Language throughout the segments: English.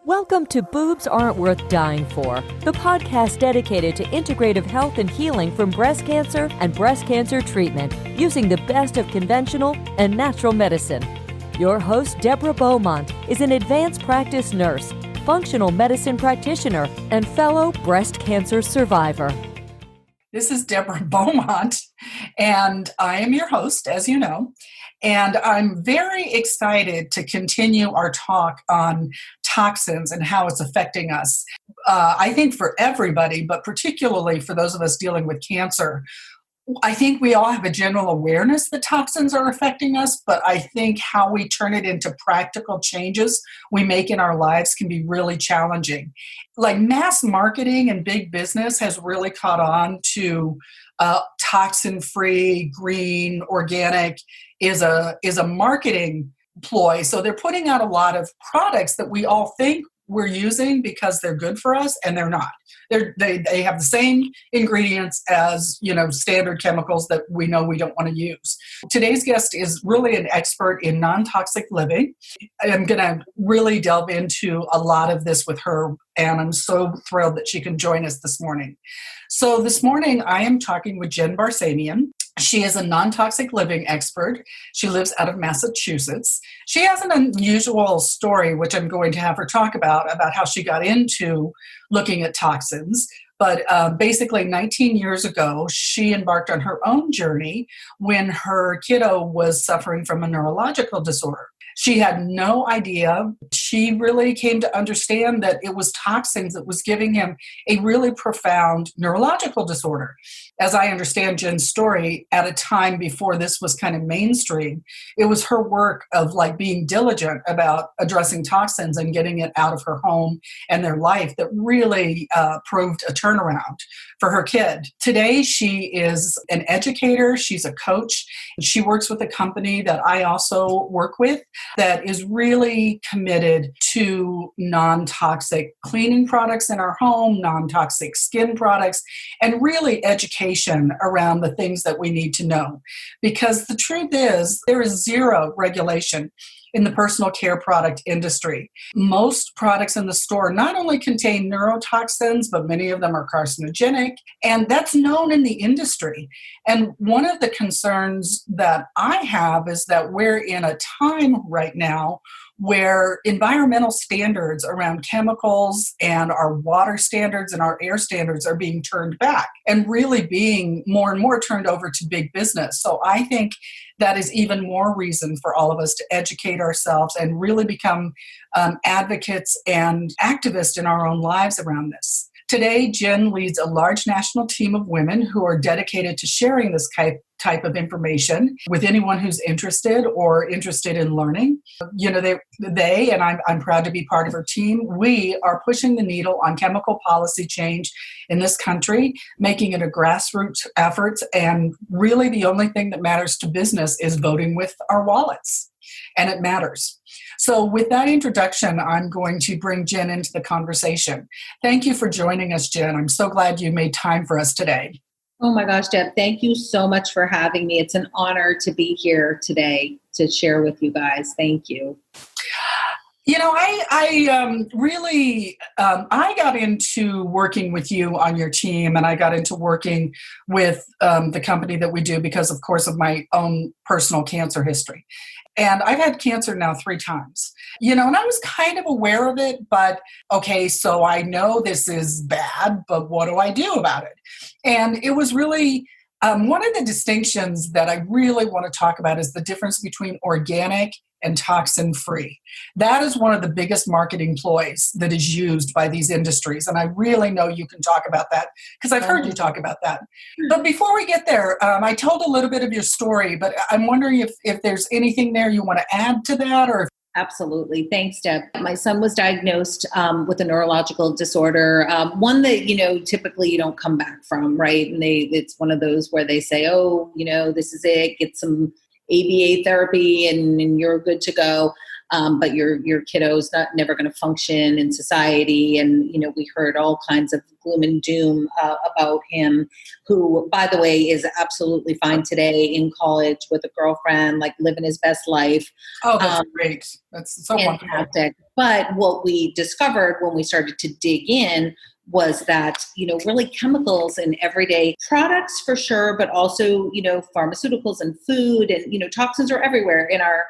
Welcome to Boobs Aren't Worth Dying For, the podcast dedicated to integrative health and healing from breast cancer and breast cancer treatment using the best of conventional and natural medicine. Your host, Deborah Beaumont, is an advanced practice nurse, functional medicine practitioner, and fellow breast cancer survivor. This is Deborah Beaumont, and I am your host, as you know, and I'm very excited to continue our talk on toxins and how it's affecting us. I think for everybody, but particularly for those of us dealing with cancer, I think we all have a general awareness that toxins are affecting us, but I think how we turn it into practical changes we make in our lives can be really challenging. Like mass marketing and big business has really caught on to toxin-free, green, organic is a marketing ploy. So they're putting out a lot of products that we all think we're using because they're good for us, and they're not. They have the same ingredients as, standard chemicals that we know we don't want to use. Today's guest is really an expert in non-toxic living. I'm going to really delve into a lot of this with her, and I'm so thrilled that she can join us this morning. So this morning I am talking with Jen Barsamian. She is a non-toxic living expert. She lives out of Massachusetts. She has an unusual story, which I'm going to have her talk about how she got into looking at toxins. But basically 19 years ago, she embarked on her own journey when her kiddo was suffering from a neurological disorder. She had no idea. She really came to understand that it was toxins that was giving him a really profound neurological disorder. As I understand Jen's story, at a time before this was kind of mainstream, it was her work of being diligent about addressing toxins and getting it out of her home and their life that really proved a turnaround for her kid. Today, she is an educator. She's a coach. She works with a company that I also work with that is really committed to non-toxic cleaning products in our home, non-toxic skin products, and really education around the things that we need to know. Because the truth is, there is zero regulation in the personal care product industry. Most products in the store not only contain neurotoxins, but many of them are carcinogenic, and that's known in the industry. And one of the concerns that I have is that we're in a time right now where environmental standards around chemicals and our water standards and our air standards are being turned back and really being more and more turned over to big business. So I think that is even more reason for all of us to educate ourselves and really become advocates and activists in our own lives around this. Today, Jen leads a large national team of women who are dedicated to sharing this type of information with anyone who's interested in learning. They and I'm proud to be part of her team. We are pushing the needle on chemical policy change in this country, making it a grassroots effort. And really the only thing that matters to business is voting with our wallets. And it matters. So with that introduction, I'm going to bring Jen into the conversation. Thank you for joining us, Jen. I'm so glad you made time for us today. Oh my gosh, Deb, thank you so much for having me. It's an honor to be here today to share with you guys. Thank you. I got into working with you on your team, and I got into working with the company that we do because, of course, of my own personal cancer history. And I've had cancer now 3 times, and I was kind of aware of it, but okay, so I know this is bad, but what do I do about it? And it was really one of the distinctions that I really want to talk about is the difference between organic and toxin-free. That is one of the biggest marketing ploys that is used by these industries. And I really know you can talk about that because I've heard you talk about that. But before we get there, I told a little bit of your story, but I'm wondering if there's anything there you want to add to that or Absolutely. Thanks, Deb. My son was diagnosed with a neurological disorder, one that, typically you don't come back from, right? And it's one of those where they say, this is it, get some ABA therapy and you're good to go. but your kiddo's never going to function in society. And, we heard all kinds of gloom and doom about him, who, by the way, is absolutely fine today in college with a girlfriend, like living his best life. Oh, that's great. That's so fantastic. wonderful. But what we discovered when we started to dig in was that, really chemicals in everyday products for sure, but also, pharmaceuticals and food and, toxins are everywhere in our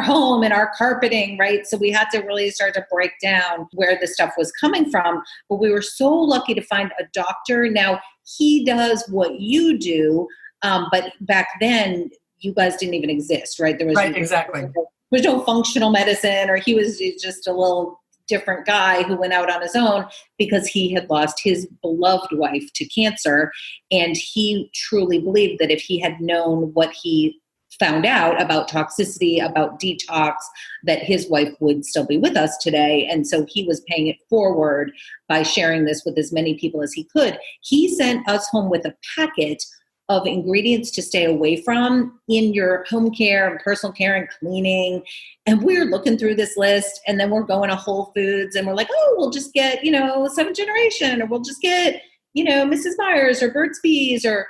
home, in our carpeting, right? So we had to really start to break down where the stuff was coming from. But we were so lucky to find a doctor. Now, he does what you do, but back then, you guys didn't even exist, right? There was Right, exactly. There was no functional medicine, or he was just a little different guy who went out on his own because he had lost his beloved wife to cancer. And he truly believed that if he had known what he found out about toxicity, about detox, that his wife would still be with us today. And so he was paying it forward by sharing this with as many people as he could. He sent us home with a packet of ingredients to stay away from in your home care and personal care and cleaning. And we're looking through this list, and then we're going to Whole Foods and we're like, oh, we'll just get, 7th Generation, or we'll just get, Mrs. Myers or Burt's Bees or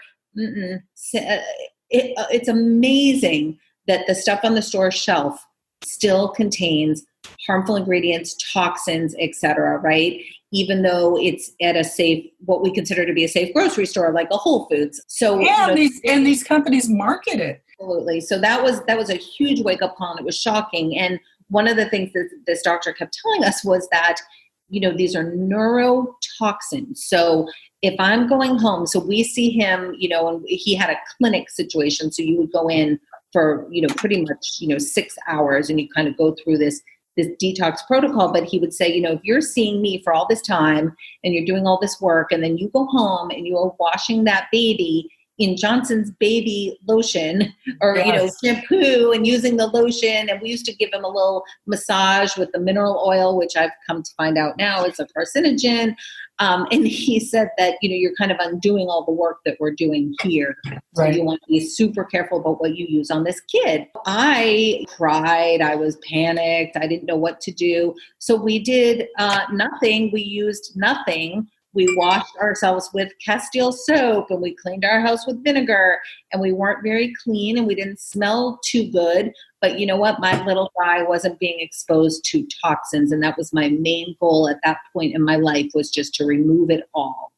it's amazing that the stuff on the store shelf still contains harmful ingredients, toxins, etc., right? Even though it's at a safe, what we consider to be a safe grocery store, like a Whole Foods. So yeah, and these companies market it. Absolutely. So that was a huge wake up call, and it was shocking. And one of the things that this doctor kept telling us was that, these are neurotoxins. So if I'm going home, so we see him, and he had a clinic situation. So you would go in for, pretty much, 6 hours, and you kind of go through this detox protocol. But he would say, if you're seeing me for all this time and you're doing all this work, and then you go home and you are washing that baby in Johnson's baby lotion or, Yes. Shampoo, and using the lotion. And we used to give him a little massage with the mineral oil, which I've come to find out now is a carcinogen. And he said that, you're kind of undoing all the work that we're doing here. So Right. you want to be super careful about what you use on this kid. I cried. I was panicked. I didn't know what to do. So we did nothing. We used nothing. We washed ourselves with Castile soap, and we cleaned our house with vinegar, and we weren't very clean, and we didn't smell too good. But you know what? My little guy wasn't being exposed to toxins, and that was my main goal at that point in my life, was just to remove it all.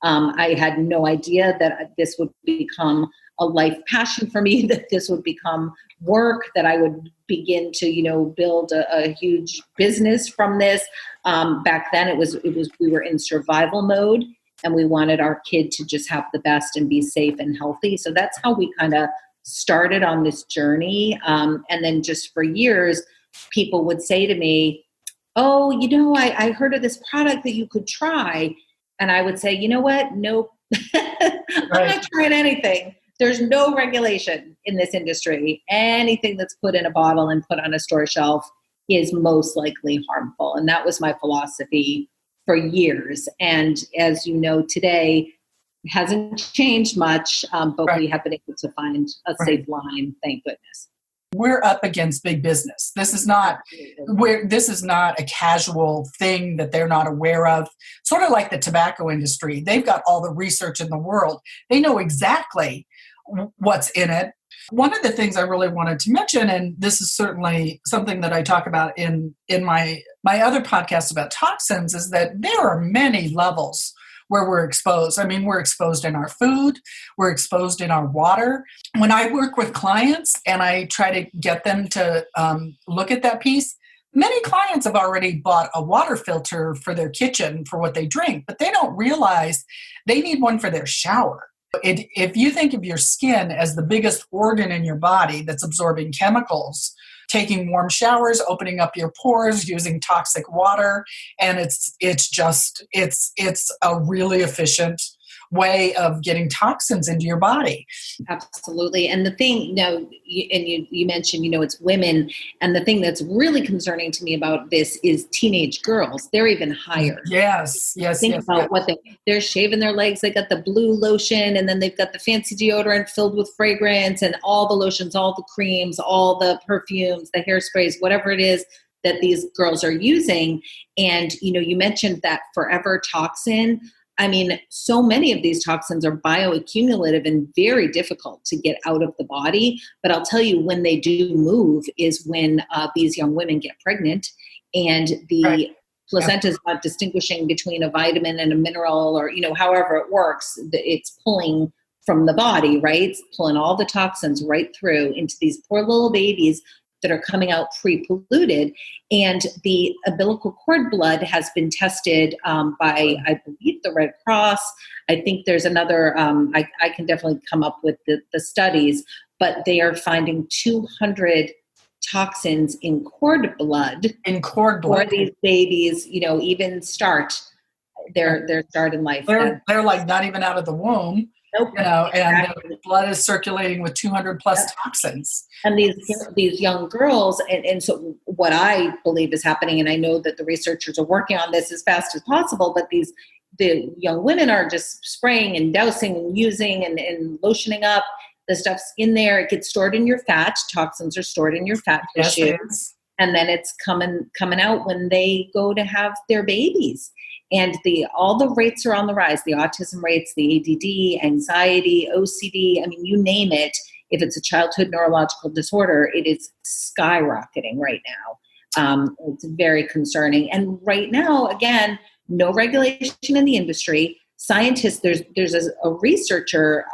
I had no idea that this would become a life passion for me, that this would become work, that I would begin to, build a huge business from this. Back then it was, we were in survival mode, and we wanted our kid to just have the best and be safe and healthy. So that's how we kind of started on this journey. And then just for years, people would say to me, oh, I heard of this product that you could try. And I would say, you know what? Nope. I'm not trying anything. There's no regulation in this industry. Anything that's put in a bottle and put on a store shelf is most likely harmful. And that was my philosophy for years. And as you know, today it hasn't changed much, but we have been able to find a safe line, thank goodness. We're up against big business. This is not a casual thing that they're not aware of. Sort of like the tobacco industry. They've got all the research in the world. They know exactly what's in it. One of the things I really wanted to mention, and this is certainly something that I talk about in my other podcast about toxins, is that there are many levels where we're exposed. I mean, we're exposed in our food, we're exposed in our water. When I work with clients and I try to get them to look at that piece, many clients have already bought a water filter for their kitchen for what they drink, but they don't realize they need one for their shower. If you think of your skin as the biggest organ in your body that's absorbing chemicals, taking warm showers, opening up your pores, using toxic water, and it's a really efficient way of getting toxins into your body. Absolutely. And the thing, you mentioned, it's women. And the thing that's really concerning to me about this is teenage girls. They're even higher. Yes. Think about what they're shaving their legs. They got the blue lotion, and then they've got the fancy deodorant filled with fragrance, and all the lotions, all the creams, all the perfumes, the hairsprays, whatever it is that these girls are using. And, you mentioned that forever toxin. I mean, so many of these toxins are bioaccumulative and very difficult to get out of the body. But I'll tell you, when they do move is when these young women get pregnant, and the placenta is not distinguishing between a vitamin and a mineral, or, however it works. It's pulling from the body, right? It's pulling all the toxins right through into these poor little babies that are coming out pre-polluted. And the umbilical cord blood has been tested by, I believe, the Red Cross. I think there's another, I can definitely come up with the studies, but they are finding 200 toxins in cord blood. For these babies, even start their start in life. They're like not even out of the womb. Nope. And Exactly. the blood is circulating with 200 plus toxins. And these young girls, and so what I believe is happening, and I know that the researchers are working on this as fast as possible, but the young women are just spraying and dousing and using and lotioning up. The stuff's in there. It gets stored in your fat. Toxins are stored in your fat tissue. And then it's coming out when they go to have their babies. And all the rates are on the rise. The autism rates, the ADD, anxiety, OCD, I mean, you name it. If it's a childhood neurological disorder, it is skyrocketing right now. It's very concerning. And right now, again, no regulation in the industry. Scientists, there's a researcher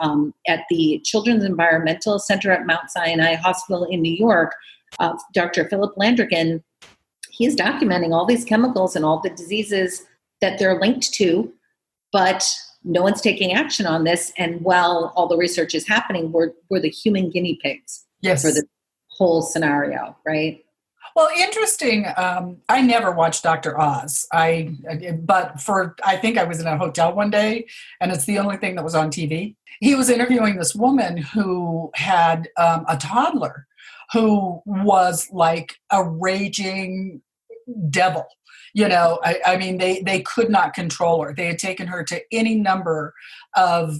at the Children's Environmental Center at Mount Sinai Hospital in New York, Dr. Philip Landrigan. He's documenting all these chemicals and all the diseases that they're linked to, but no one's taking action on this. And while all the research is happening, we're the human guinea pigs for the whole scenario, right? Well, interesting. I never watched Dr. Oz. I think I was in a hotel one day, and it's the only thing that was on TV. He was interviewing this woman who had a toddler who was like a raging devil. I mean, they could not control her. They had taken her to any number of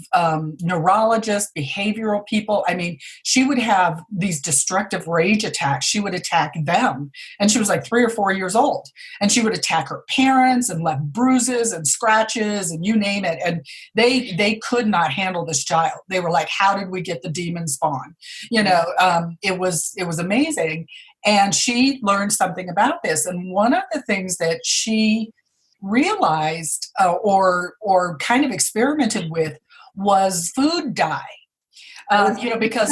neurologists, behavioral people. I mean, she would have these destructive rage attacks. She would attack them. And she was like 3 or 4 years old. And she would attack her parents and left bruises and scratches and you name it. And they could not handle this child. They were like, how did we get the demon spawn? It was amazing. And she learned something about this. And one of the things that she realized or kind of experimented with was food dye. Because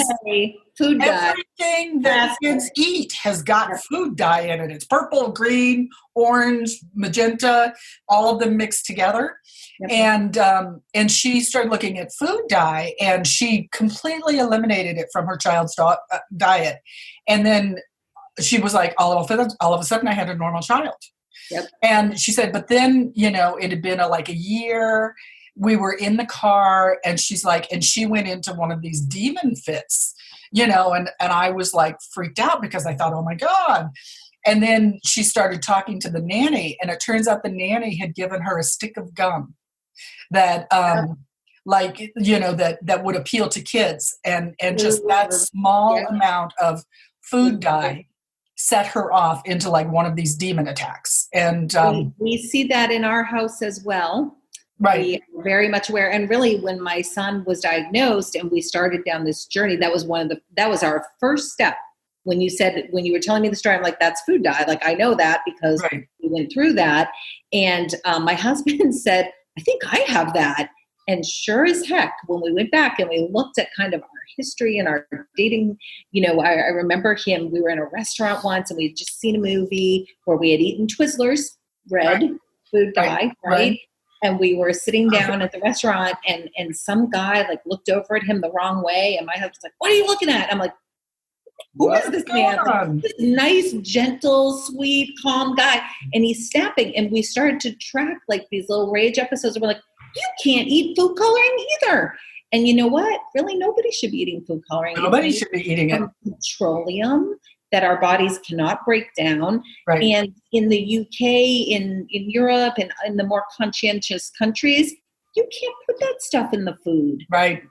food dye. Everything that kids eat has got food dye in it. It's purple, green, orange, magenta, all of them mixed together. Yep. And she started looking at food dye, and she completely eliminated it from her child's diet. And then she was like, all of a sudden I had a normal child. Yep. And she said, but then, it had been like a year. We were in the car, and she's like, and she went into one of these demon fits, and I was like freaked out because I thought, oh my God. And then she started talking to the nanny, and it turns out the nanny had given her a stick of gum that, that would appeal to kids. And just that small amount of food dye set her off into like one of these demon attacks. And we see that in our house as well. Right. We are very much aware. And really, when my son was diagnosed and we started down this journey, that was our first step. When you were telling me the story, I'm like, that's food dye. Like, I know that because we went through that. And my husband said, I think I have that. And sure as heck, when we went back and we looked at kind of our history and our dating, I remember we were in a restaurant once and we had just seen a movie where we had eaten Twizzlers, red food dye, right? And we were sitting down at the restaurant and some guy like looked over at him the wrong way. And my husband's like, what are you looking at? I'm like, who is this man? This nice, gentle, sweet, calm guy. And he's snapping. And we started to track like these little rage episodes. And we're like, You can't eat food coloring either. And you know what? Really, nobody should be eating food coloring. Nobody should be eating it. Petroleum that our bodies cannot break down. Right. And in the UK, in Europe, and in the more conscientious countries, you can't put that stuff in the food. Right.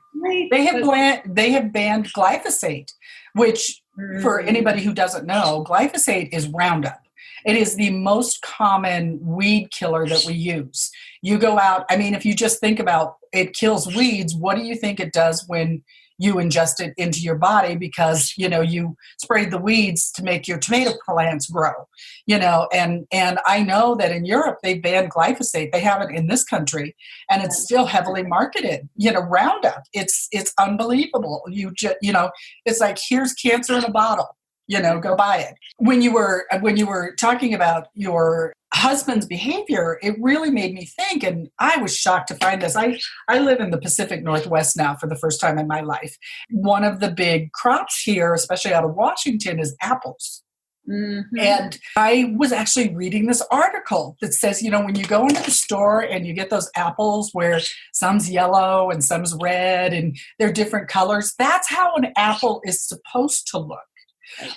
They have banned glyphosate, which for anybody who doesn't know, glyphosate is Roundup. It is the most common weed killer that we use. You go out, I mean, if you just think about it kills weeds, what do you think it does when you ingest it into your body? Because, you sprayed the weeds to make your tomato plants grow, and I know that in Europe, they banned glyphosate. They have it in this country, and it's still heavily marketed, Roundup. It's unbelievable. It's like, here's cancer in a bottle. Go buy it. When you were talking about your husband's behavior, it really made me think, and I was shocked to find this. I live in the Pacific Northwest now for the first time in my life. One of the big crops here, especially out of Washington, is apples. Mm-hmm. And I was actually reading this article that says, when you go into the store and you get those apples where some's yellow and some's red and they're different colors, that's how an apple is supposed to look.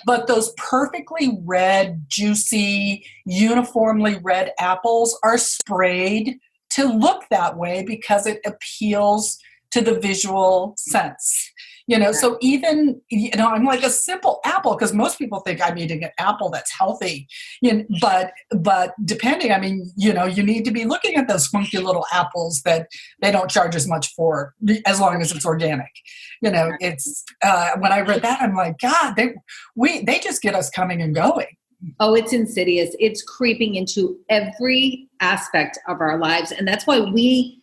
But those perfectly red, juicy, uniformly red apples are sprayed to look that way because it appeals to the visual sense. So even, I'm like a simple apple, because most people think I'm eating an apple that's healthy. But depending, you need to be looking at those funky little apples that they don't charge as much for, as long as it's organic. It's when I read that, I'm like, God, they just get us coming and going. Oh, it's insidious. It's creeping into every aspect of our lives. And that's why we,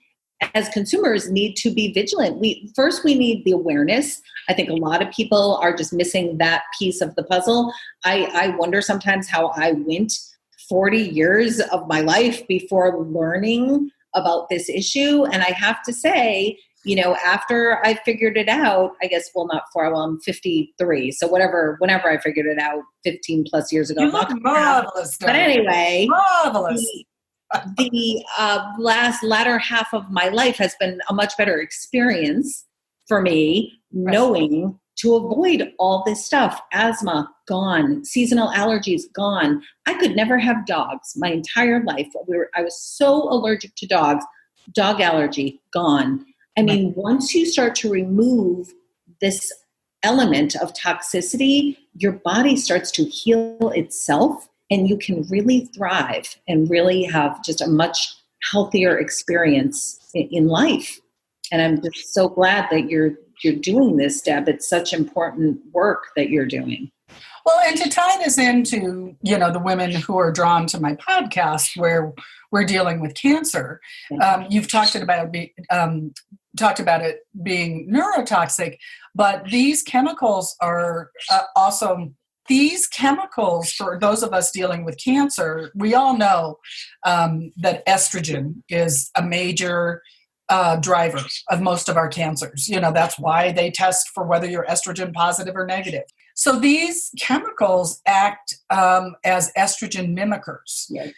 as consumers, need to be vigilant. We need the awareness. I think a lot of people are just missing that piece of the puzzle. I wonder sometimes how I went 40 years of my life before learning about this issue. And I have to say, after I figured it out, I guess, I'm 53. So whenever I figured it out 15 plus years ago. You look marvelous. But anyway, marvelous. The latter half of my life has been a much better experience for me, knowing to avoid all this stuff. Asthma, gone. Seasonal allergies, gone. I could never have dogs my entire life. I was so allergic to dogs. Dog allergy, gone. Once you start to remove this element of toxicity, your body starts to heal itself. And you can really thrive and really have just a much healthier experience in life. And I'm just so glad that you're doing this, Deb. It's such important work that you're doing. Well, and to tie this into, the women who are drawn to my podcast where we're dealing with cancer, you've talked about it being neurotoxic, but these chemicals are also... These chemicals, for those of us dealing with cancer, we all know that estrogen is a major driver of most of our cancers. That's why they test for whether you're estrogen positive or negative. So these chemicals act as estrogen mimickers. Yes.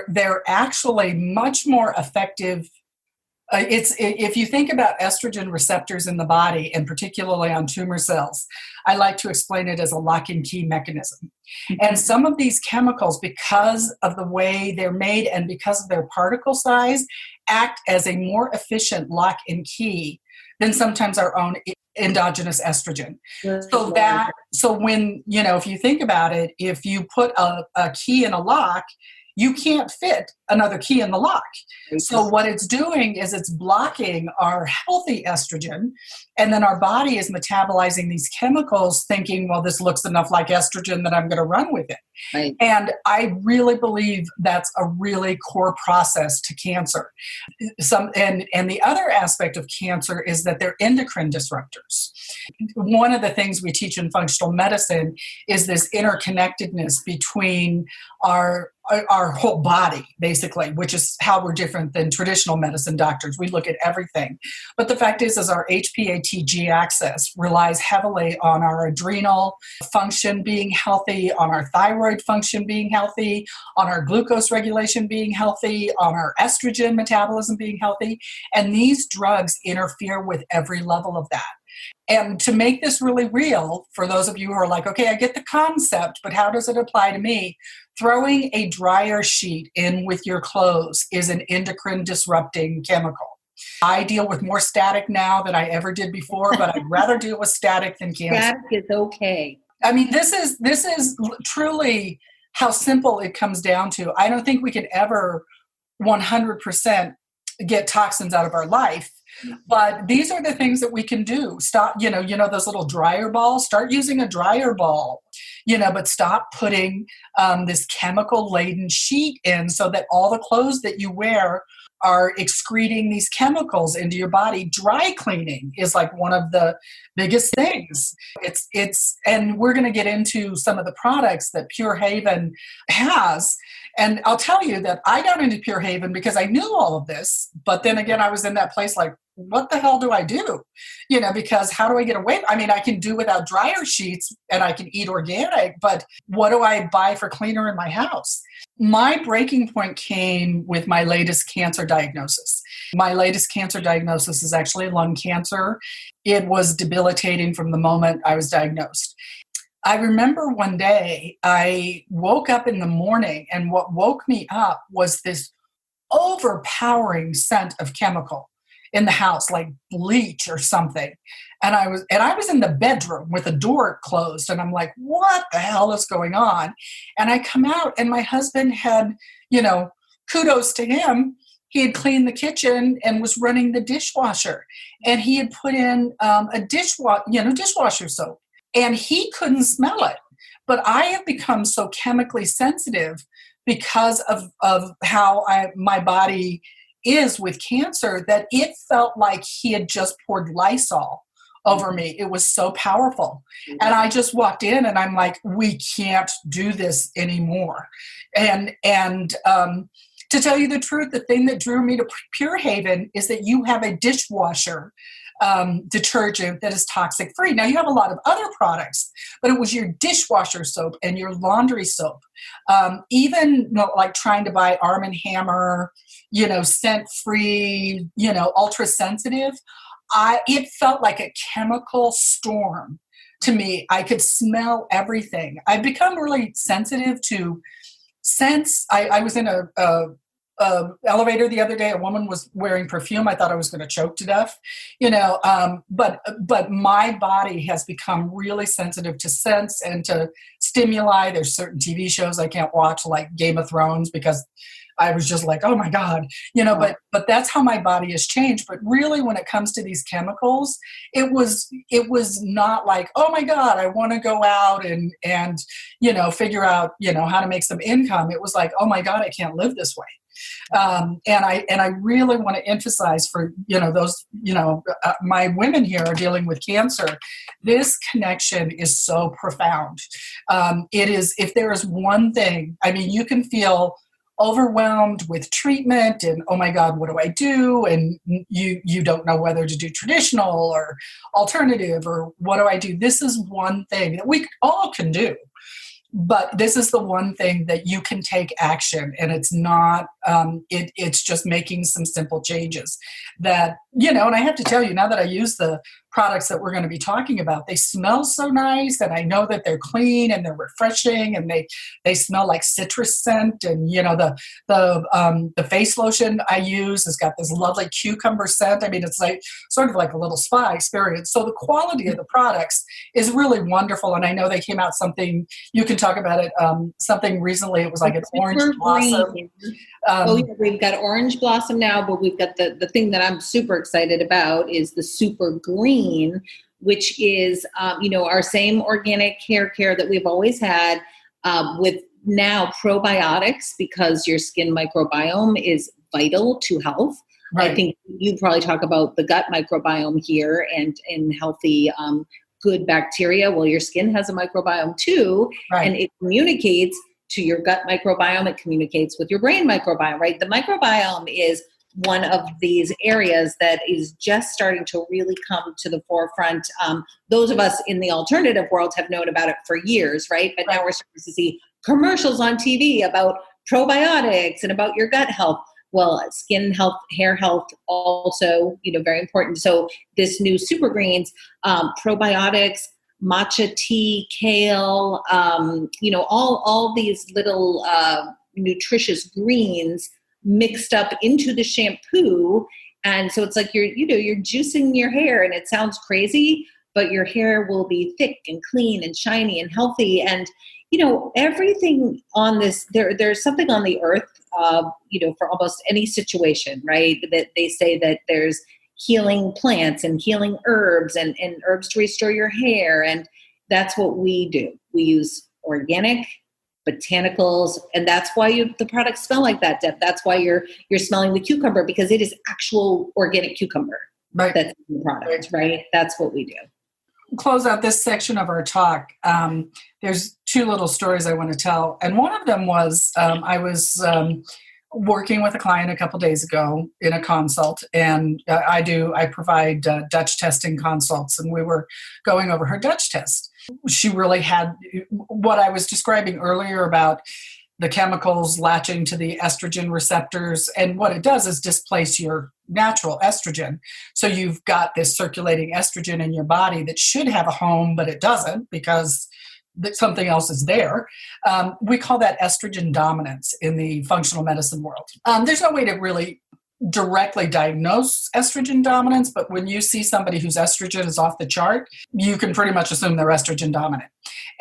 They're actually much more effective. If you think about estrogen receptors in the body, and particularly on tumor cells, I like to explain it as a lock and key mechanism. Mm-hmm. And some of these chemicals, because of the way they're made and because of their particle size, act as a more efficient lock and key than sometimes our own endogenous estrogen. So when, if you think about it, if you put a key in a lock, you can't fit another key in the lock. So what it's doing is it's blocking our healthy estrogen, and then our body is metabolizing these chemicals thinking, well, this looks enough like estrogen that I'm going to run with it. Right. And I really believe that's a really core process to cancer. And the other aspect of cancer is that they're endocrine disruptors. One of the things we teach in functional medicine is this interconnectedness between our whole body, basically, which is how we're different than traditional medicine doctors. We look at everything. But the fact is our HPA-TG axis relies heavily on our adrenal function being healthy, on our thyroid function being healthy, on our glucose regulation being healthy, on our estrogen metabolism being healthy. And these drugs interfere with every level of that. And to make this really real, for those of you who are like, okay, I get the concept, but how does it apply to me? Throwing a dryer sheet in with your clothes is an endocrine disrupting chemical. I deal with more static now than I ever did before, but I'd rather deal with static than cancer. Static is okay. I mean, this is truly how simple it comes down to. I don't think we can ever 100% get toxins out of our life. But these are the things that we can do. Stop, those little dryer balls, start using a dryer ball, but stop putting this chemical laden sheet in so that all the clothes that you wear are excreting these chemicals into your body. Dry cleaning is like one of the biggest things. And we're going to get into some of the products that Pure Haven has. And I'll tell you that I got into Pure Haven because I knew all of this. But then again, I was in that place like, what the hell do I do? Because how do I get away? I mean, I can do without dryer sheets and I can eat organic, but what do I buy for cleaner in my house? My breaking point came with my latest cancer diagnosis. My latest cancer diagnosis is actually lung cancer. It was debilitating from the moment I was diagnosed. I remember one day I woke up in the morning, and what woke me up was this overpowering scent of chemical in the house, like bleach or something. And I was in the bedroom with the door closed, and I'm like, what the hell is going on? And I come out, and my husband had, kudos to him. He had cleaned the kitchen and was running the dishwasher, and he had put in a dishwasher soap, and he couldn't smell it. But I have become so chemically sensitive because of how my body is with cancer that it felt like he had just poured Lysol over me. It was so powerful. And I just walked in and I'm like, we can't do this anymore. And to tell you the truth, the thing that drew me to Pure Haven is that you have a dishwasher detergent that is toxic free. Now you have a lot of other products, but it was your dishwasher soap and your laundry soap. Even like trying to buy Arm & Hammer, scent free, ultra sensitive. It felt like a chemical storm to me. I could smell everything. I've become really sensitive to scents. I was in a elevator the other day. A woman was wearing perfume. I thought I was going to choke to death, but my body has become really sensitive to scents and to stimuli. There's certain TV shows I can't watch, like Game of Thrones, because I was just like, oh my God, but that's how my body has changed. But really, when it comes to these chemicals, it was not like, oh my God, I want to go out and figure out, how to make some income. It was like, oh my God, I can't live this way. And I really want to emphasize for, those, my women here are dealing with cancer. This connection is so profound. It is, if there is one thing, I mean, you can feel overwhelmed with treatment and, oh my God, what do I do? And you don't know whether to do traditional or alternative or what do I do? This is one thing that we all can do. But this is the one thing that you can take action, and it's not, it's just making some simple changes that, and I have to tell you, now that I use the products that we're going to be talking about, they smell so nice, and I know that they're clean and they're refreshing, and they smell like citrus scent. And, the face lotion I use has got this lovely cucumber scent. I mean, it's like sort of like a little spa experience. So the quality of the products is really wonderful. And I know they came out something, you can talk about it, something recently. It was like an orange blossom. We've got orange blossom now, but we've got the thing that I'm super excited about is the super green, which is, our same organic hair care that we've always had, with now probiotics, because your skin microbiome is vital to health. Right. I think you probably talk about the gut microbiome here and healthy, good bacteria. Well, your skin has a microbiome too, right. And it communicates to your gut microbiome. It communicates with your brain microbiome, right? The microbiome is one of these areas that is just starting to really come to the forefront. Those of us in the alternative world have known about it for years, right? But now we're starting to see commercials on TV about probiotics and about your gut health. Well, skin health, hair health, also, very important. So this new super greens, probiotics, matcha tea, kale, all these little nutritious greens mixed up into the shampoo. And so it's like you're juicing your hair, and it sounds crazy, but your hair will be thick and clean and shiny and healthy. And, everything on this, there's something on the earth, for almost any situation, right? That they say that there's healing plants and healing herbs and herbs to restore your hair. And that's what we do. We use organic botanicals, and that's why the products smell like that, Deb. That's why you're smelling the cucumber, because it is actual organic cucumber that's in the product, right? That's what we do. Close out this section of our talk. There's two little stories I want to tell. And one of them was I was working with a client a couple days ago in a consult, and I provide Dutch testing consults, and we were going over her Dutch test. She really had what I was describing earlier about the chemicals latching to the estrogen receptors, and what it does is displace your natural estrogen. So you've got this circulating estrogen in your body that should have a home, but it doesn't because something else is there. We call that estrogen dominance in the functional medicine world. There's no way to really directly diagnose estrogen dominance, but when you see somebody whose estrogen is off the chart, you can pretty much assume they're estrogen dominant.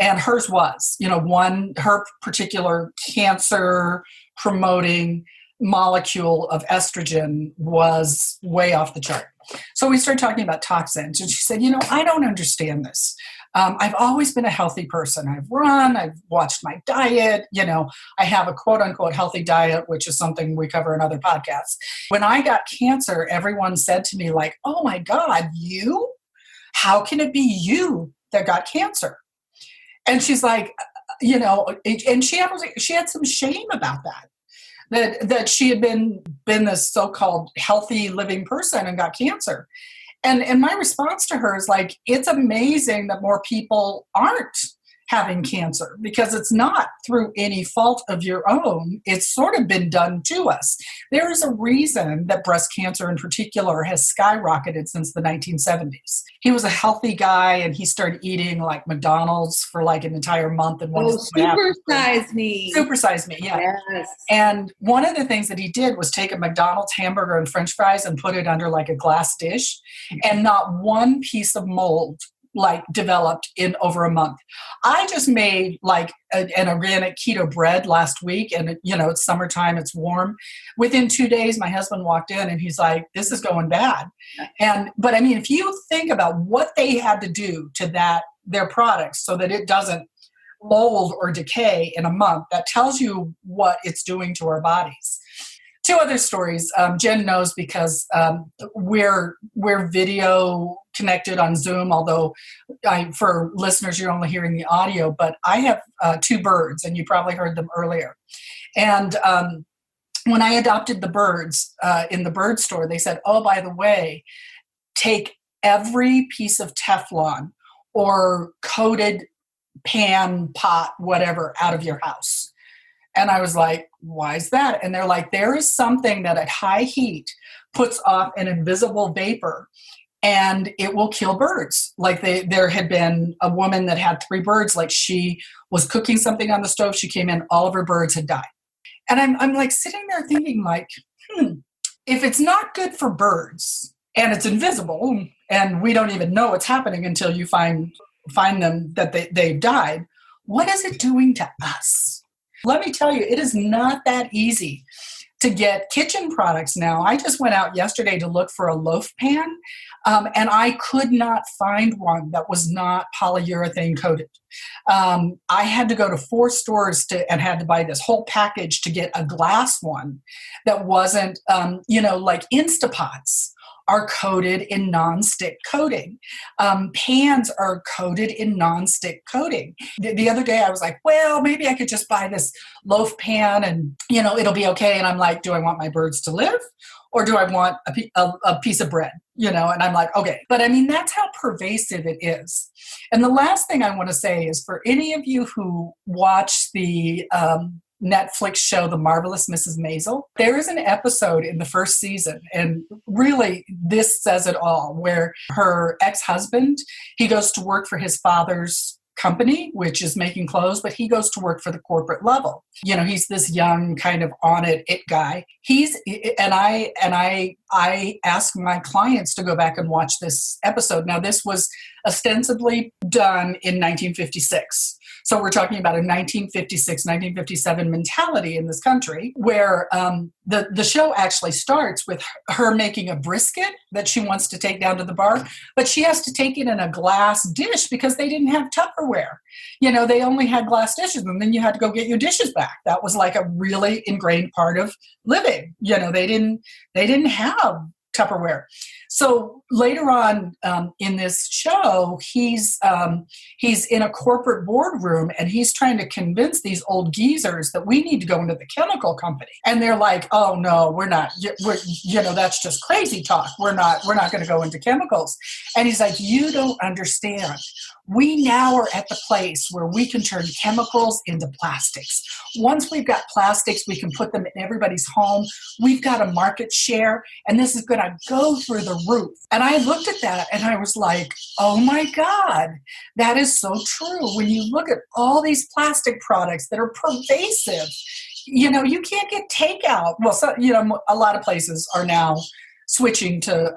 And hers was, her particular cancer promoting molecule of estrogen was way off the chart. So we started talking about toxins, and she said, I don't understand this. I've always been a healthy person. I've run, I've watched my diet, I have a quote unquote healthy diet, which is something we cover in other podcasts. When I got cancer, everyone said to me like, oh my God, you? How can it be you that got cancer? And she's like, and she had some shame about that she had been this so-called healthy living person and got cancer. And my response to her is like, it's amazing that more people aren't having cancer, because it's not through any fault of your own. It's sort of been done to us. There is a reason that breast cancer in particular has skyrocketed since the 1970s. He was a healthy guy, and he started eating like McDonald's for like an entire month. And Supersize me. Supersize me, yeah. Yes. And one of the things that he did was take a McDonald's hamburger and French fries and put it under like a glass dish, and not one piece of mold developed in over a month. I just made like an organic keto bread last week, and it's summertime, it's warm. Within 2 days, my husband walked in and he's like, this is going bad. But I mean, if you think about what they had to do to their products so that it doesn't mold or decay in a month, that tells you what it's doing to our bodies. Two other stories. Jen knows because we're video connected on Zoom, although for listeners, you're only hearing the audio, but I have two birds, and you probably heard them earlier. And when I adopted the birds in the bird store, they said, oh, by the way, take every piece of Teflon or coated pan, pot, whatever, out of your house. And I was like, why is that? And they're like, there is something that at high heat puts off an invisible vapor, and it will kill birds. Like there had been a woman that had 3 birds, like she was cooking something on the stove. She came in, all of her birds had died. And I'm like sitting there thinking like, if it's not good for birds and it's invisible and we don't even know what's happening until you find them that they've died, what is it doing to us? Let me tell you, it is not that easy to get kitchen products now. I just went out yesterday to look for a loaf pan, and I could not find one that was not polyurethane coated. I had to go to 4 stores and had to buy this whole package to get a glass one that wasn't, like Instapots are coated in nonstick coating. Pans are coated in nonstick coating. The other day I was like, well, maybe I could just buy this loaf pan and, it'll be okay. And I'm like, do I want my birds to live? Or do I want a piece of bread? And I'm like, okay. But I mean, that's how pervasive it is. And the last thing I want to say is for any of you who watch the Netflix show, The Marvelous Mrs. Maisel, there is an episode in the first season, and really this says it all, where her ex-husband, he goes to work for his father's company, which is making clothes, but he goes to work for the corporate level. He's this young kind of on it guy. I ask my clients to go back and watch this episode. Now, this was ostensibly done in 1956. So we're talking about a 1956, 1957 mentality in this country where the show actually starts with her making a brisket that she wants to take down to the bar, but she has to take it in a glass dish because they didn't have Tupperware. They only had glass dishes, and then you had to go get your dishes back. That was like a really ingrained part of living. They didn't have Tupperware. So later on in this show, he's in a corporate boardroom and he's trying to convince these old geezers that we need to go into the chemical company. And they're like, oh no, we're not. That's just crazy talk. We're not going to go into chemicals. And he's like, you don't understand. We now are at the place where we can turn chemicals into plastics. Once we've got plastics, we can put them in everybody's home. We've got a market share, and this is going to go through the roof. And I looked at that and I was like, oh my God, that is so true. When you look at all these plastic products that are pervasive, you can't get takeout. Well, so, a lot of places are now switching to,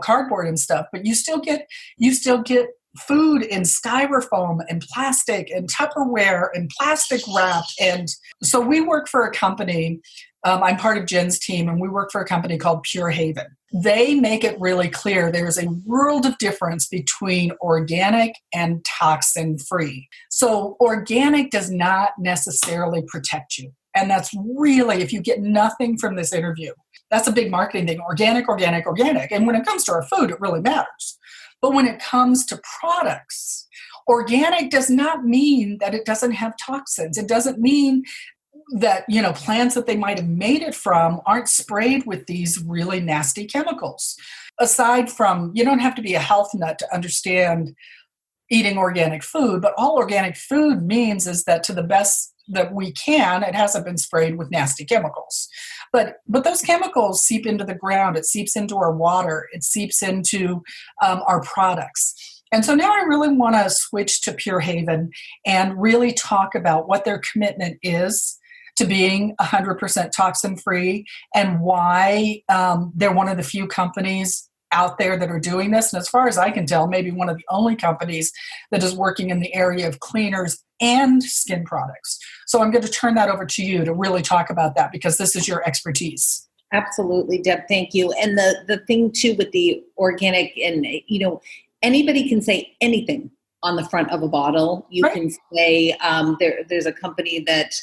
cardboard and stuff, but you still get food in styrofoam and plastic and Tupperware and plastic wrap. And so we work for a company. I'm part of Jen's team, and we work for a company called Pure Haven. They make it really clear there's a world of difference between organic and toxin-free. So organic does not necessarily protect you. And that's really, if you get nothing from this interview, that's a big marketing thing. Organic, organic, organic. And when it comes to our food, it really matters. But when it comes to products, organic does not mean that it doesn't have toxins. It doesn't mean that, plants that they might have made it from aren't sprayed with these really nasty chemicals. Aside from, you don't have to be a health nut to understand eating organic food, but all organic food means is that to the best that we can, it hasn't been sprayed with nasty chemicals. But those chemicals seep into the ground, it seeps into our water, it seeps into our products. And so now I really want to switch to Pure Haven and really talk about what their commitment is to being 100% toxin-free and why they're one of the few companies out there that are doing this. And as far as I can tell, maybe one of the only companies that is working in the area of cleaners and skin products. So I'm going to turn that over to you to really talk about that because this is your expertise. Absolutely, Deb. Thank you. And the thing too with the organic and, anybody can say anything on the front of a bottle. You can say there's a company that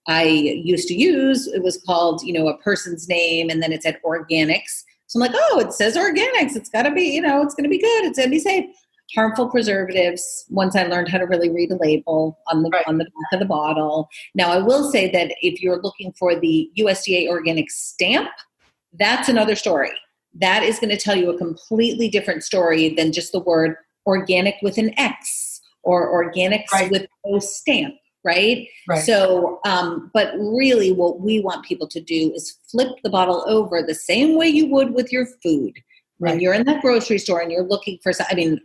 I used to use. It was called, a person's name, and then it said organics. So I'm like, oh, it says organics. It's got to be, it's going to be good. It's going to be safe. Harmful preservatives. Once I learned how to really read a label on the back of the bottle. Now, I will say that if you're looking for the USDA organic stamp, that's another story. That is going to tell you a completely different story than just the word organic with an X or organics with no stamp. Right? So, but really what we want people to do is flip the bottle over the same way you would with your food. When you're in that grocery store and you're looking for,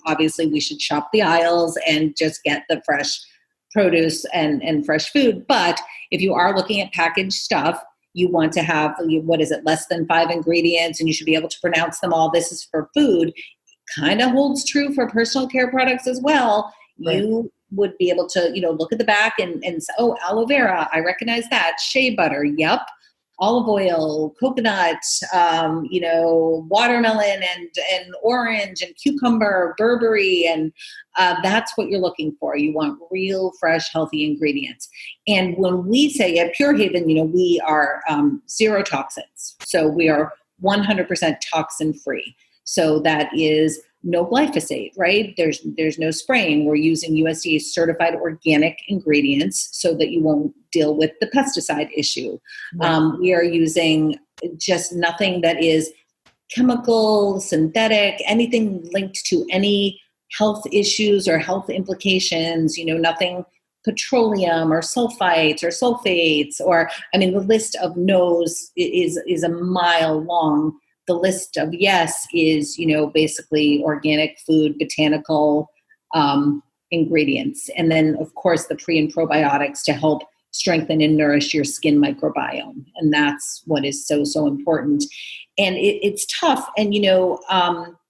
obviously we should shop the aisles and just get the fresh produce and fresh food. But if you are looking at packaged stuff, you want to have, less than 5 ingredients, and you should be able to pronounce them all. This is for food. Kind of holds true for personal care products as well. You would be able to, look at the back and say, oh, aloe vera, I recognize that. Shea butter, yep. Olive oil, coconut, watermelon and orange and cucumber, Burberry, and that's what you're looking for. You want real, fresh, healthy ingredients. And when we say at Pure Haven, we are zero toxins. So we are 100% toxin free. So that is no glyphosate, right? There's no spraying. We're using USDA certified organic ingredients so that you won't deal with the pesticide issue. We are using just nothing that is chemical, synthetic, anything linked to any health issues or health implications, nothing petroleum or sulfites or sulfates, or, the list of no's is a mile long. The list of yes is, basically organic food, botanical ingredients. And then, of course, the pre and probiotics to help strengthen and nourish your skin microbiome. And that's what is so, so important. And it's tough. And,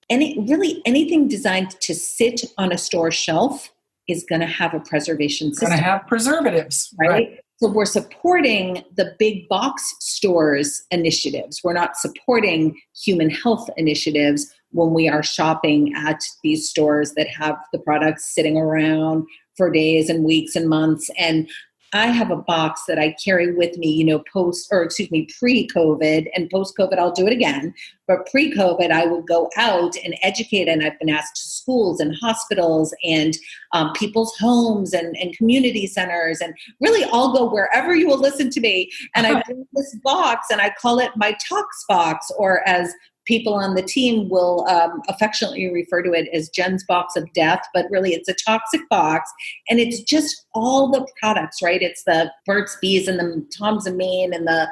anything designed to sit on a store shelf is going to have a preservation system. Going to have preservatives. Right? So we're supporting the big box stores initiatives. We're not supporting human health initiatives when we are shopping at these stores that have the products sitting around for days and weeks and months. And I have a box that I carry with me, pre-COVID, and post-COVID, I'll do it again. But pre-COVID, I would go out and educate, and I've been asked to schools and hospitals and people's homes and community centers, and really I'll go wherever you will listen to me. And I bring this box, and I call it my tox box, or as people on the team will affectionately refer to it as Jen's box of death, but really it's a toxic box. And it's just all the products, right? It's the Burt's Bees and the Tom's of Maine and the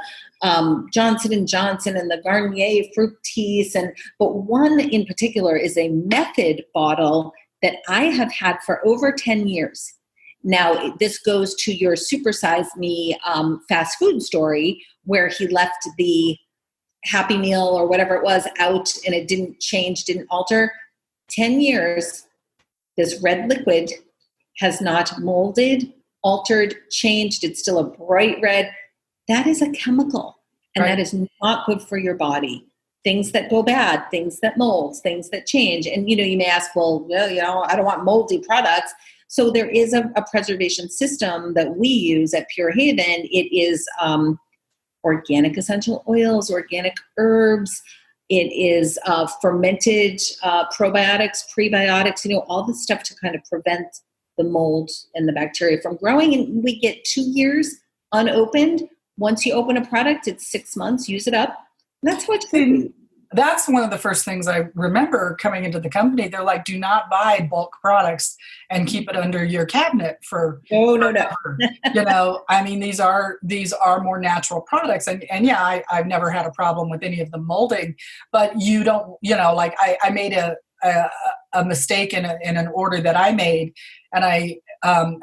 Johnson & Johnson and the Garnier Fructis. But one in particular is a method bottle that I have had for over 10 years. Now, this goes to your Super Size Me fast food story, where he left the Happy Meal or whatever it was out and it didn't change, didn't alter. 10 years, this red liquid has not molded, altered, changed. It's still a bright red. That is a chemical, and that is not good for your body. Things that go bad, things that mold, things that change. And, you may ask, well, I don't want moldy products. So there is a preservation system that we use at Pure Haven. It is organic essential oils, organic herbs. It is fermented probiotics, prebiotics, all the stuff to kind of prevent the mold and the bacteria from growing. And we get 2 years unopened. Once you open a product, it's 6 months, use it up. And that's what that's one of the first things I remember coming into the company. They're like, do not buy bulk products and keep it under your cabinet for no. These are more natural products. And yeah, I've never had a problem with any of the molding, but you don't, I made a mistake in an order that I made, and I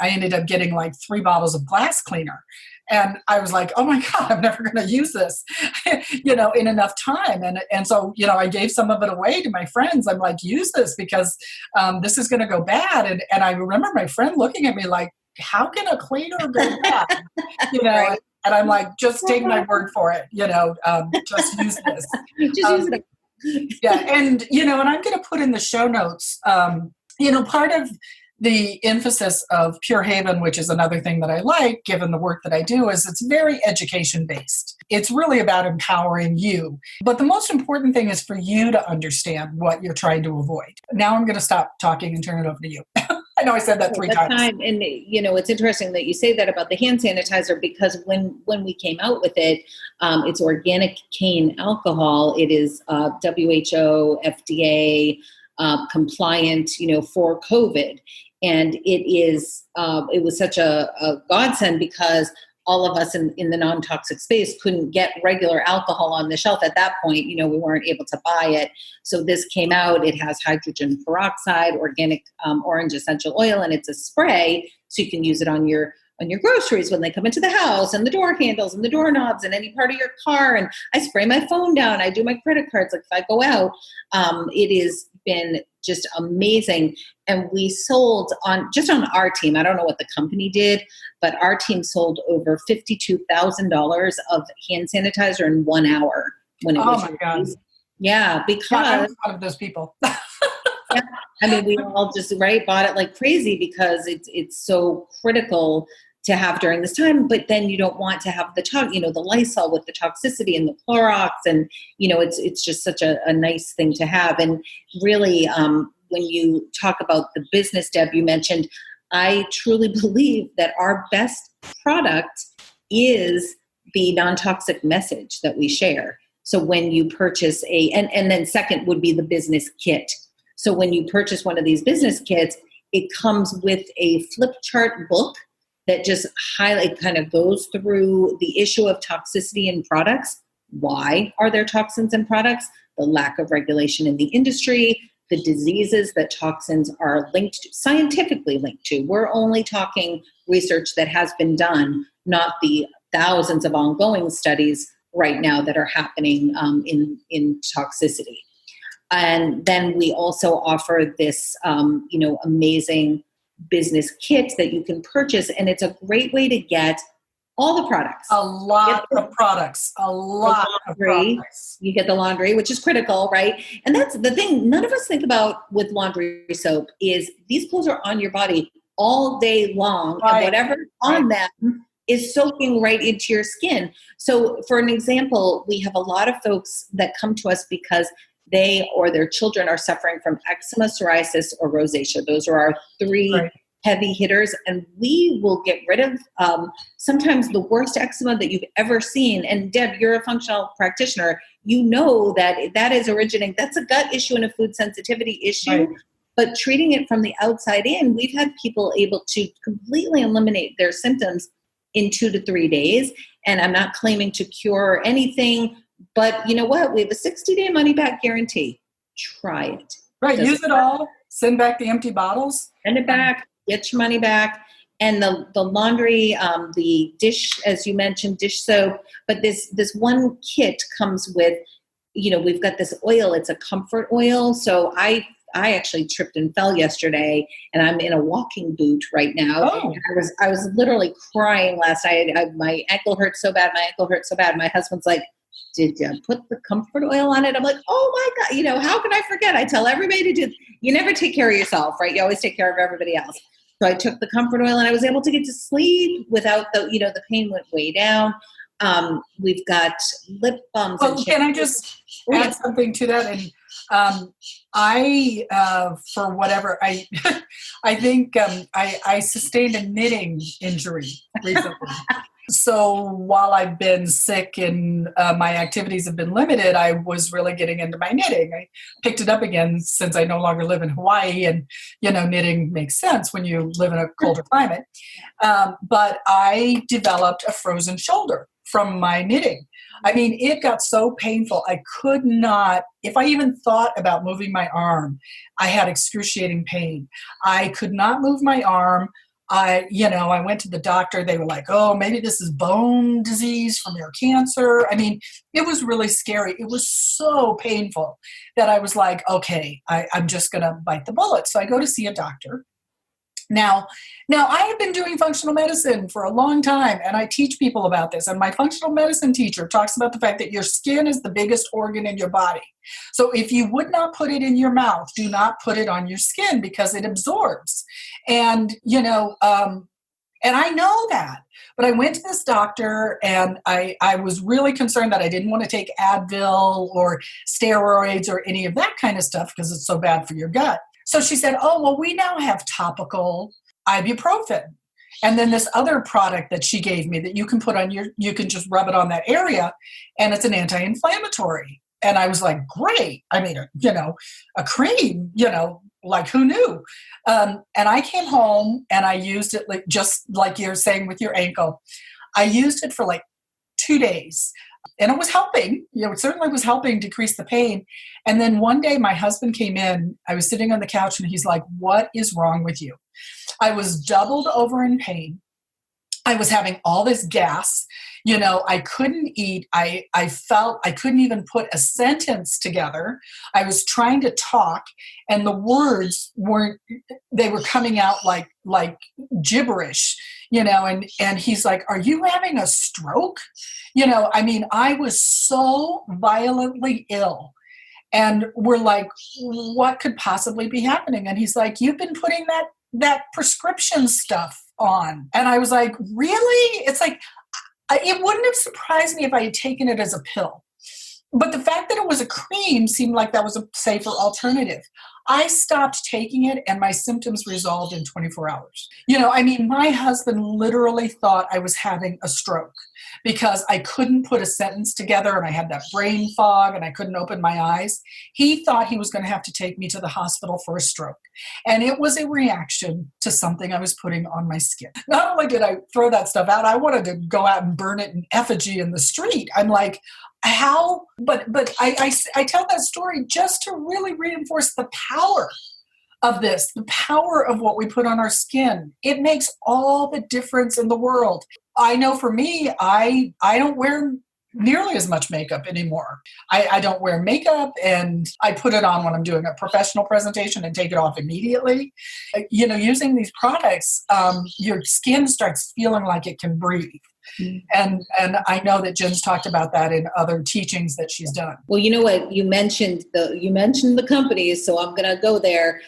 ended up getting like 3 bottles of glass cleaner. And I was like, oh my God, I'm never going to use this, in enough time. And so, I gave some of it away to my friends. I'm like, use this because this is going to go bad. And I remember my friend looking at me like, how can a cleaner go bad? Right. And I'm like, just take my word for it, just use this. Just use it. Yeah. And, and I'm going to put in the show notes, part of the emphasis of Pure Haven, which is another thing that I like, given the work that I do, is it's very education-based. It's really about empowering you. But the most important thing is for you to understand what you're trying to avoid. Now I'm going to stop talking and turn it over to you. I know I said that 3 times. And, it's interesting that you say that about the hand sanitizer, because when we came out with it, it's organic cane alcohol. It is WHO, FDA compliant, for COVID. And it was such a godsend, because all of us in the non-toxic space couldn't get regular alcohol on the shelf at that point. We weren't able to buy it. So this came out. It has hydrogen peroxide, organic orange essential oil, and it's a spray. So you can use it on your groceries when they come into the house, and the door handles and the doorknobs and any part of your car. And I spray my phone down. I do my credit cards. Like if I go out, it has been just amazing. And we sold on our team. I don't know what the company did, but our team sold over $52,000 of hand sanitizer in 1 hour when it was. Oh my God. Yeah, because I'm one of those people. yeah, we all just bought it like crazy, because it's so critical to have during this time, but then you don't want to have the Lysol with the toxicity and the Clorox, and it's just such a nice thing to have. And really, when you talk about the business, Deb, you mentioned, I truly believe that our best product is the non-toxic message that we share. So when you purchase and then second would be the business kit. So when you purchase one of these business kits, it comes with a flip chart book that just kind of goes through the issue of toxicity in products. Why are there toxins in products? The lack of regulation in the industry, the diseases that toxins are linked to, scientifically linked to. We're only talking research that has been done, not the thousands of ongoing studies right now that are happening in toxicity. And then we also offer this, amazing business kit that you can purchase, and it's a great way to get all the products. A lot of products. You get the laundry, which is critical, right? And that's the thing none of us think about with laundry soap is these clothes are on your body all day long, right. And whatever's on them is soaking right into your skin. So for an example, we have a lot of folks that come to us because they or their children are suffering from eczema, psoriasis, or rosacea. Those are our three heavy hitters, and we will get rid of sometimes the worst eczema that you've ever seen. And Deb, you're a functional practitioner. You know that is originating. That's a gut issue and a food sensitivity issue. Right. But treating it from the outside in, we've had people able to completely eliminate their symptoms in 2 to 3 days. And I'm not claiming to cure anything, but you know what? We have a 60-day money-back guarantee. Try it. Right. Use it all. Send back the empty bottles. Send it back. Get your money back. And the laundry, the dish, as you mentioned, dish soap. But this one kit comes with, we've got this oil. It's a comfort oil. So I actually tripped and fell yesterday, and I'm in a walking boot right now. Oh. I was literally crying last night. My ankle hurt so bad. My husband's like, did you put the comfort oil on it? I'm like, oh my God, how can I forget? I tell everybody to do. You never take care of yourself, right? You always take care of everybody else. So I took the comfort oil, and I was able to get to sleep without the pain went way down. We've got lip balms. Well, can I just add something to that? And I for whatever I think I sustained a knitting injury recently. So while I've been sick and my activities have been limited, I was really getting into my knitting. I picked it up again since I no longer live in Hawaii, and knitting makes sense when you live in a colder climate. But I developed a frozen shoulder from my knitting. I mean, it got so painful. I could not, if I even thought about moving my arm, I had excruciating pain. I could not move my arm. I went to the doctor. They were like, oh, maybe this is bone disease from your cancer. I mean, it was really scary. It was so painful that I was like, okay, I'm just going to bite the bullet. So I go to see a doctor. Now I have been doing functional medicine for a long time, and I teach people about this. And my functional medicine teacher talks about the fact that your skin is the biggest organ in your body. So if you would not put it in your mouth, do not put it on your skin because it absorbs. And, and I know that. But I went to this doctor, and I was really concerned that I didn't want to take Advil or steroids or any of that kind of stuff because it's so bad for your gut. So she said, oh, well, we now have topical ibuprofen. And then this other product that she gave me that you can put on you can just rub it on that area, and it's an anti-inflammatory. And I was like, great. I mean, a cream, like who knew? And I came home and I used it just like you're saying with your ankle. I used it for 2 days. And it was helping, it certainly was helping decrease the pain. And then one day my husband came in, I was sitting on the couch, and he's like, what is wrong with you? I was doubled over in pain. I was having all this gas. I couldn't eat. I felt I couldn't even put a sentence together. I was trying to talk, and the words were coming out like gibberish, and he's like, are you having a stroke? I was so violently ill. And we're like, what could possibly be happening? And he's like, you've been putting that prescription stuff on. And I was like, really? It's like, it wouldn't have surprised me if I had taken it as a pill. But the fact that it was a cream seemed like that was a safer alternative. I stopped taking it and my symptoms resolved in 24 hours. My husband literally thought I was having a stroke because I couldn't put a sentence together and I had that brain fog and I couldn't open my eyes. He thought he was going to have to take me to the hospital for a stroke. And it was a reaction to something I was putting on my skin. Not only did I throw that stuff out, I wanted to go out and burn it in effigy in the street. I'm like, how? But I tell that story just to really reinforce the power of this, the power of what we put on our skin. It makes all the difference in the world. I know for me, I don't wear nearly as much makeup anymore. I don't wear makeup and I put it on when I'm doing a professional presentation and take it off immediately. Using these products, your skin starts feeling like it can breathe. And I know that Jen's talked about that in other teachings that she's done. Well, you know what? You mentioned the companies, so I'm going to go there.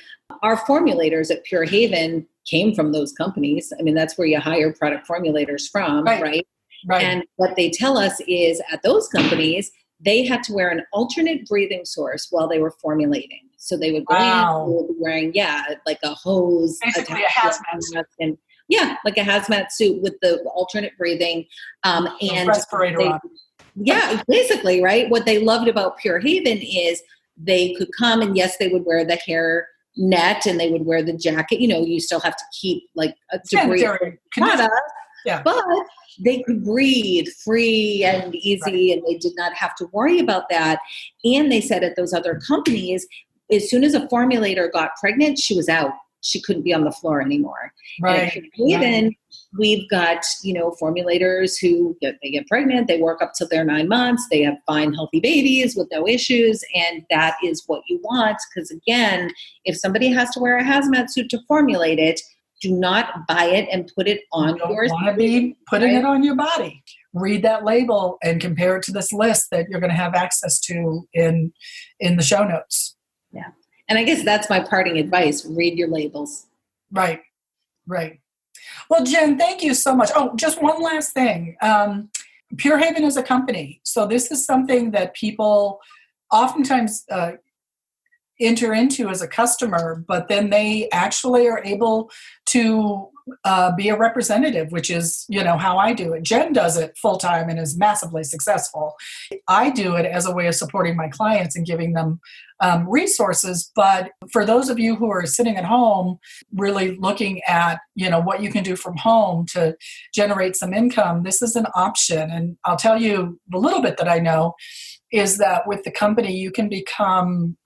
Our formulators at Pure Haven came from those companies. I mean, that's where you hire product formulators from, right? Right. And what they tell us is at those companies, they had to wear an alternate breathing source while they were formulating. So they would go in, they would be wearing, like a hose. Basically a hazmat suit. And, like a hazmat suit with the alternate breathing. And respirator on. Yeah, basically, right? What they loved about Pure Haven is they could come and yes, they would wear the hair net and they would wear the jacket. You still have to keep like a degree of product, but they could breathe free and easy and they did not have to worry about that. And they said at those other companies, as soon as a formulator got pregnant, she was out. She couldn't be on the floor anymore. Right. And even we've got, formulators who they get pregnant, they work up till they're 9 months, they have fine, healthy babies with no issues. And that is what you want. Because again, if somebody has to wear a hazmat suit to formulate it, do not buy it and put it on your skin. Want to be putting it on your body. Read that label and compare it to this list that you're going to have access to in the show notes. Yeah. And I guess that's my parting advice. Read your labels. Right. Well, Jen, thank you so much. Oh, just one last thing. Pure Haven is a company. So this is something that people oftentimes enter into as a customer, but then they actually are able to be a representative, which is, how I do it. Jen does it full time and is massively successful. I do it as a way of supporting my clients and giving them resources. But for those of you who are sitting at home, really looking at, what you can do from home to generate some income, this is an option. And I'll tell you the little bit that I know is that with the company, you can become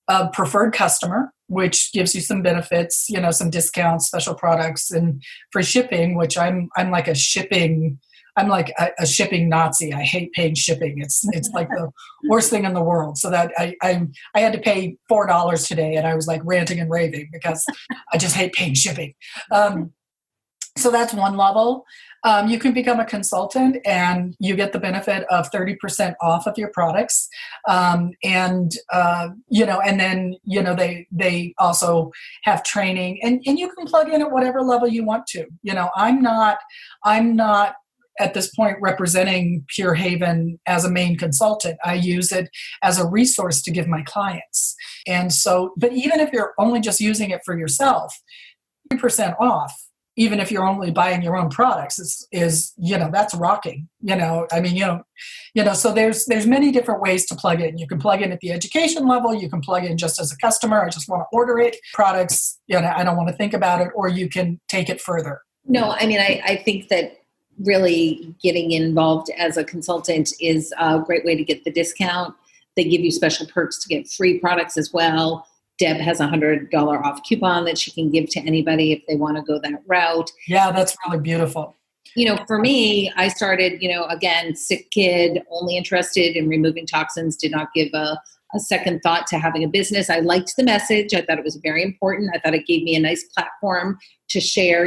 a preferred customer, which gives you some benefits, some discounts, special products, and free shipping, which I'm like a shipping Nazi. I hate paying shipping. It's like the worst thing in the world. So that I had to pay $4 today, and I was like ranting and raving because I just hate paying shipping. So that's one level. You can become a consultant and you get the benefit of 30% off of your products. And then, they also have training and you can plug in at whatever level you want to. I'm not at this point representing Pure Haven as a main consultant. I use it as a resource to give my clients. And so, but even if you're only just using it for yourself, 30% off, even if you're only buying your own products is that's rocking, so there's many different ways to plug in. You can plug in at the education level. You can plug in just as a customer. I just want to order it products. I don't want to think about it, or you can take it further. No, I think that really getting involved as a consultant is a great way to get the discount. They give you special perks to get free products as well. Deb has a $100 off coupon that she can give to anybody if they want to go that route. Yeah, that's really beautiful. For me, I started, again, sick kid, only interested in removing toxins, did not give a second thought to having a business. I liked the message. I thought it was very important. I thought it gave me a nice platform to share,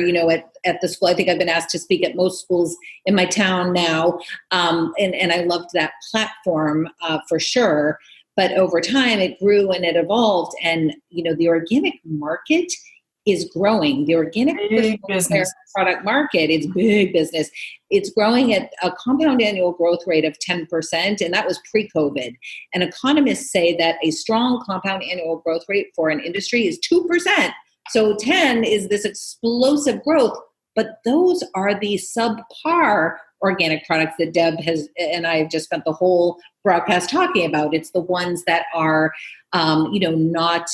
at the school. I think I've been asked to speak at most schools in my town now. And I loved that platform for sure. But over time, it grew and it evolved. And, the organic market is growing. The organic Big business. product market, it's big business. It's growing at a compound annual growth rate of 10%, and that was pre-COVID. And economists say that a strong compound annual growth rate for an industry is 2%. So 10 is this explosive growth, but those are the subpar organic products that Deb has and I have just spent the whole broadcast talking about. It's the ones that are, not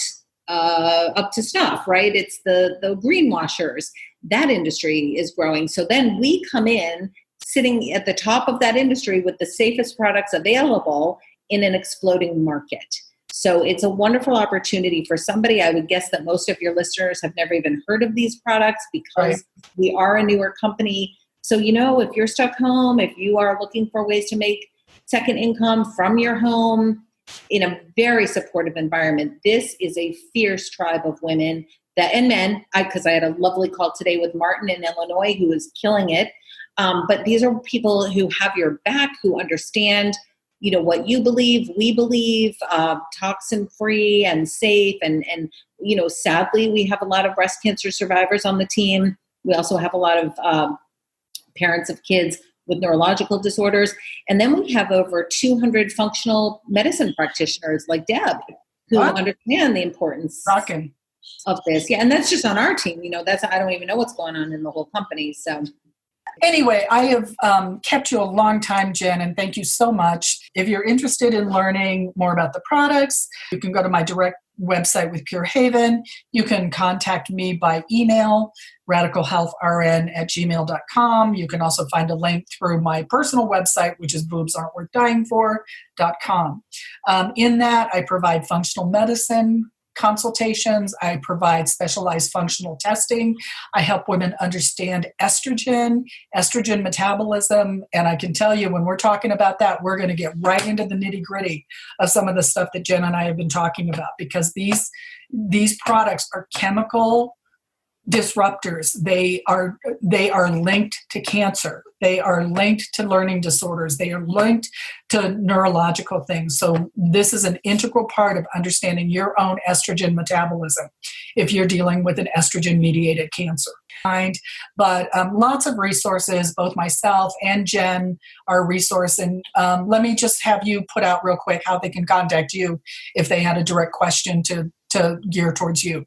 up to snuff, right? It's the greenwashers. That industry is growing. So then we come in sitting at the top of that industry with the safest products available in an exploding market. So it's a wonderful opportunity for somebody. I would guess that most of your listeners have never even heard of these products because we are a newer company. So, if you're stuck home, if you are looking for ways to make second income from your home in a very supportive environment, this is a fierce tribe of women and men, because I had a lovely call today with Martin in Illinois who is killing it. But these are people who have your back, who understand, what you believe, we believe, toxin-free and safe. And sadly, we have a lot of breast cancer survivors on the team. We also have a lot of parents of kids with neurological disorders. And then we have over 200 functional medicine practitioners like Deb who understand the importance of this. Yeah, and that's just on our team. I don't even know what's going on in the whole company. So anyway, I have kept you a long time, Jen, and thank you so much. If you're interested in learning more about the products, you can go to my direct website with Pure Haven. You can contact me by email, radicalhealthrn@gmail.com. You can also find a link through my personal website, which is boobsaren'tworthdyingfor.com. In that, I provide functional medicine consultations. I provide specialized functional testing. I help women understand estrogen metabolism. And I can tell you, when we're talking about that, we're going to get right into the nitty gritty of some of the stuff that Jen and I have been talking about, because these products are chemical disruptors. They are linked to cancer. They are linked to learning disorders. They are linked to neurological things. So this is an integral part of understanding your own estrogen metabolism if you're dealing with an estrogen-mediated cancer. But lots of resources, both myself and Jen are a resource. And let me just have you put out real quick how they can contact you if they had a direct question to gear towards you.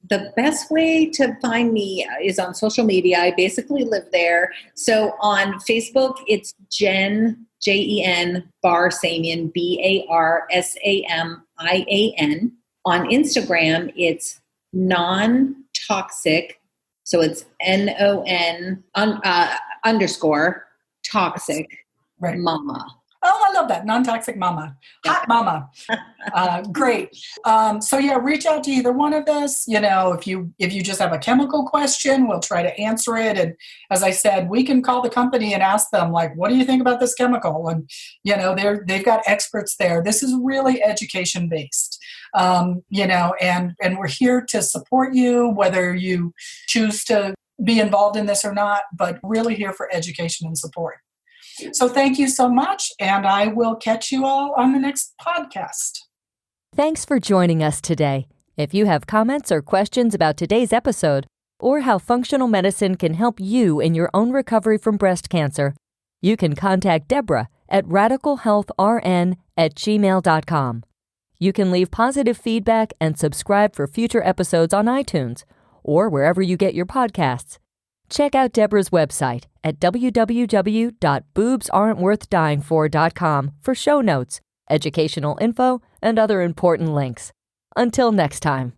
The best way to find me is on social media. I basically live there. So on Facebook, it's Jen, Jen Barsamian, Barsamian. On Instagram, it's non-toxic. So it's NON underscore toxic mama. Oh, I love that. Non-toxic mama. Hot mama. Great. So yeah, reach out to either one of us. If you just have a chemical question, we'll try to answer it. And as I said, we can call the company and ask them, like, what do you think about this chemical? And, they've got experts there. This is really education based. And we're here to support you, whether you choose to be involved in this or not, but really here for education and support. So thank you so much, and I will catch you all on the next podcast. Thanks for joining us today. If you have comments or questions about today's episode, or how functional medicine can help you in your own recovery from breast cancer, you can contact Deborah at radicalhealthrn@gmail.com. You can leave positive feedback and subscribe for future episodes on iTunes or wherever you get your podcasts. Check out Deborah's website at www.boobsaren'tworthdyingfor.com for show notes, educational info, and other important links. Until next time.